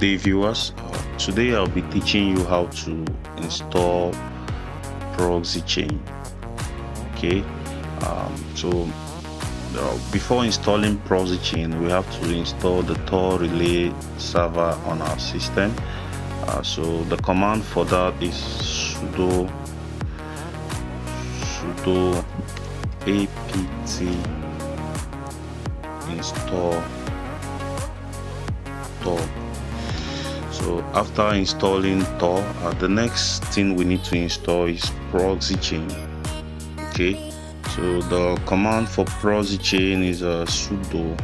day, viewers. Today I'll be teaching you how to install Proxy Chain. Okay, so before installing Proxy Chain, we have to install the Tor relay server on our system. So the command for that is sudo apt install Tor. So after installing Tor, the next thing we need to install is Proxy Chain. Okay, so the command for Proxy Chain is sudo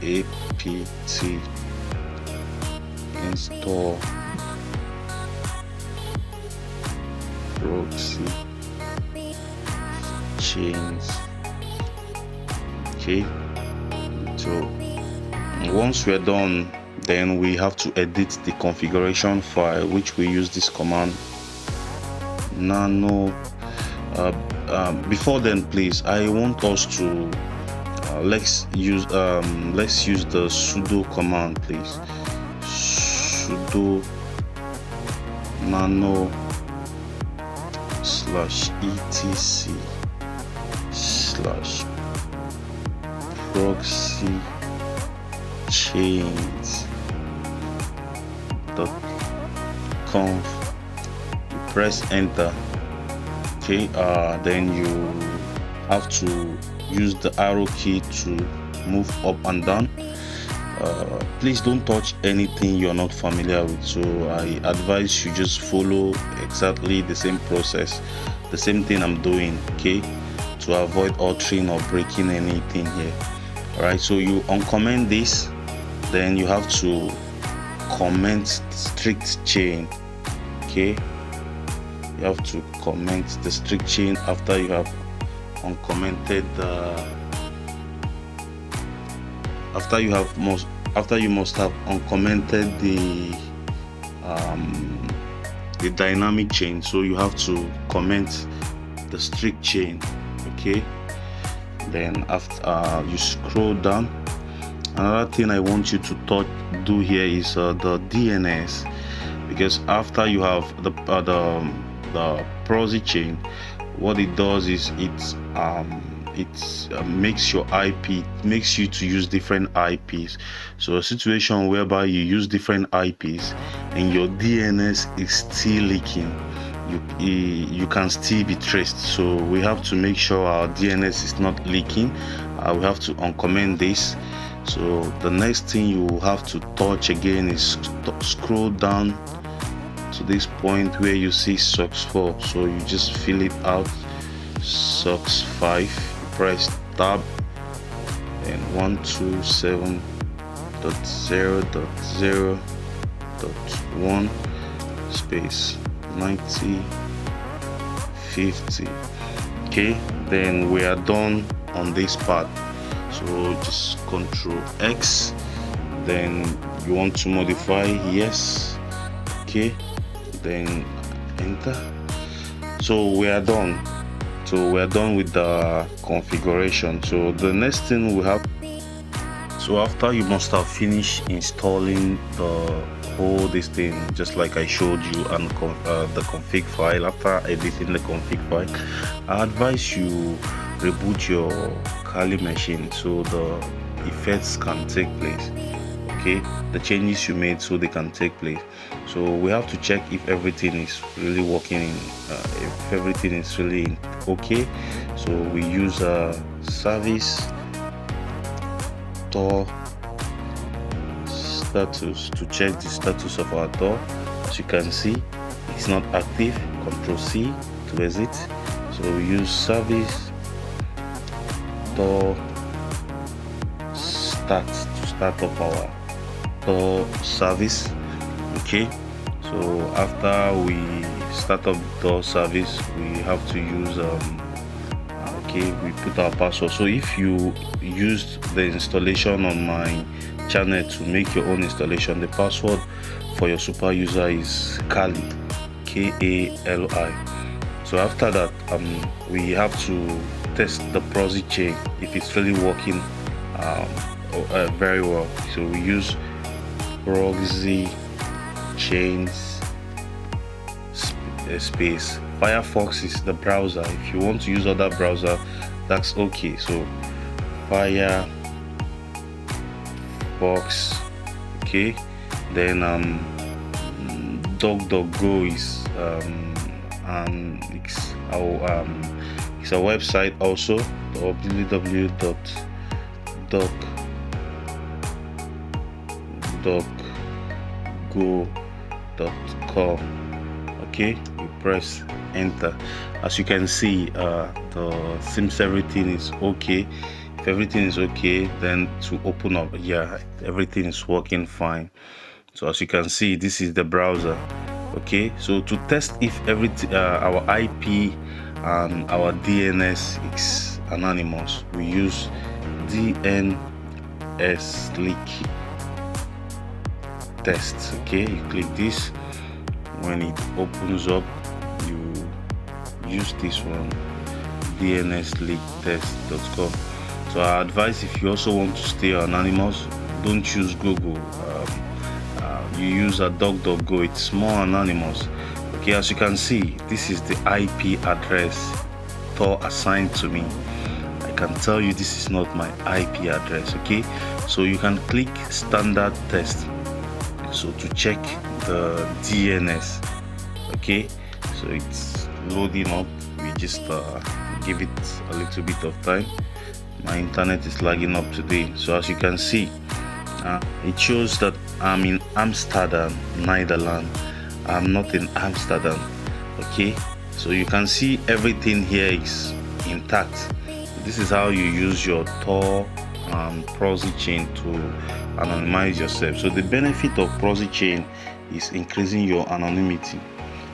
apt install Proxy Chains. Okay, so once we're done, then we have to edit the configuration file, which we use this command nano. Before then, please, I want us to let's use the sudo command, please. Sudo nano /etc/proxy chains.conf. Press enter. Okay, then you have to use the arrow key to move up and down. Please don't touch anything you're not familiar with, so I advise you just follow exactly the same process, the same thing I'm doing, okay, to avoid altering or breaking anything here. Alright, so you uncomment this, then you have to comment strict chain. Okay, you have to comment the strict chain after you have uncommented after you must have uncommented the dynamic chain. So you have to comment the strict chain. Okay, then after you scroll down, another thing I want you to do here is the DNS, because after you have the Proxy Chain, what it does is it makes your IP, makes you to use different IPs. So a situation whereby you use different IPs and your DNS is still leaking, you can still be traced. So we have to make sure our DNS is not leaking. We have to uncomment this. So the next thing you have to touch again is scroll down to this point where you see SOX4. So you just fill it out, SOX5, press tab, and 127.0.0.1 space 9050. Okay, then we are done on this part. So just Ctrl X, then you want to modify, yes. Okay, then enter. So we are done. So we are done with the configuration. So the next thing we have, so after you must have finished installing the whole this thing, just like I showed you, and the config file. After editing the config file, I advise you reboot your Kali machine so the effects can take place. Okay, the changes you made so they can take place. So we have to check if everything is really working, if everything is really okay. So we use service Tor status to check the status of our Tor. As you can see, it's not active. Ctrl C to exit. So we use service Tor start to start up our Tor service. Okay, so after we start up the Tor service, we have to use okay, we put our password. So if you used the installation on my channel to make your own installation, the password for your super user is Kali, K-A-L-I. So after that, we have to test the Proxy Chain if it's really working very well. So we use Proxy Chains space. Firefox is the browser. If you want to use other browser, that's okay. So Firefox, okay. Then DuckDuckGo is it's a website also, www.duckduckgo.com. okay, you press enter. As you can see, seems everything is okay. If everything is okay, then to open up, yeah, everything is working fine. So as you can see, this is the browser. Okay, so to test if everything our IP and our DNS is anonymous, we use DNS leak test. Okay, you click this. When it opens up, you use this one, dnsleaktest.com. So I advise, if you also want to stay anonymous, don't choose Google. You use a DuckDuckGo, it's more anonymous. Okay, as you can see, this is the IP address Tor assigned to me. I can tell you this is not my IP address. Okay, so you can click standard test, so to check the DNS. Okay, so it's loading up. We just give it a little bit of time. My internet is lagging up today. So as you can see, it shows that I'm in Amsterdam, Netherlands. I'm not in Amsterdam. Okay, so you can see everything here is intact. This is how you use your Tor and Proxy Chain to anonymize yourself. So the benefit of Proxy Chain is increasing your anonymity.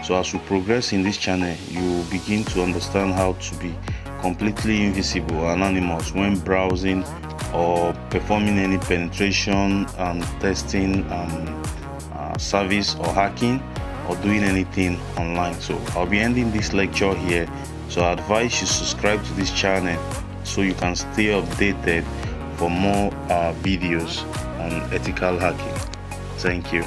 So as we progress in this channel, you will begin to understand how to be completely invisible, anonymous when browsing or performing any penetration and testing service or hacking or doing anything online. So I'll be ending this lecture here. So I advise you subscribe to this channel so you can stay updated for more videos on ethical hacking. Thank you.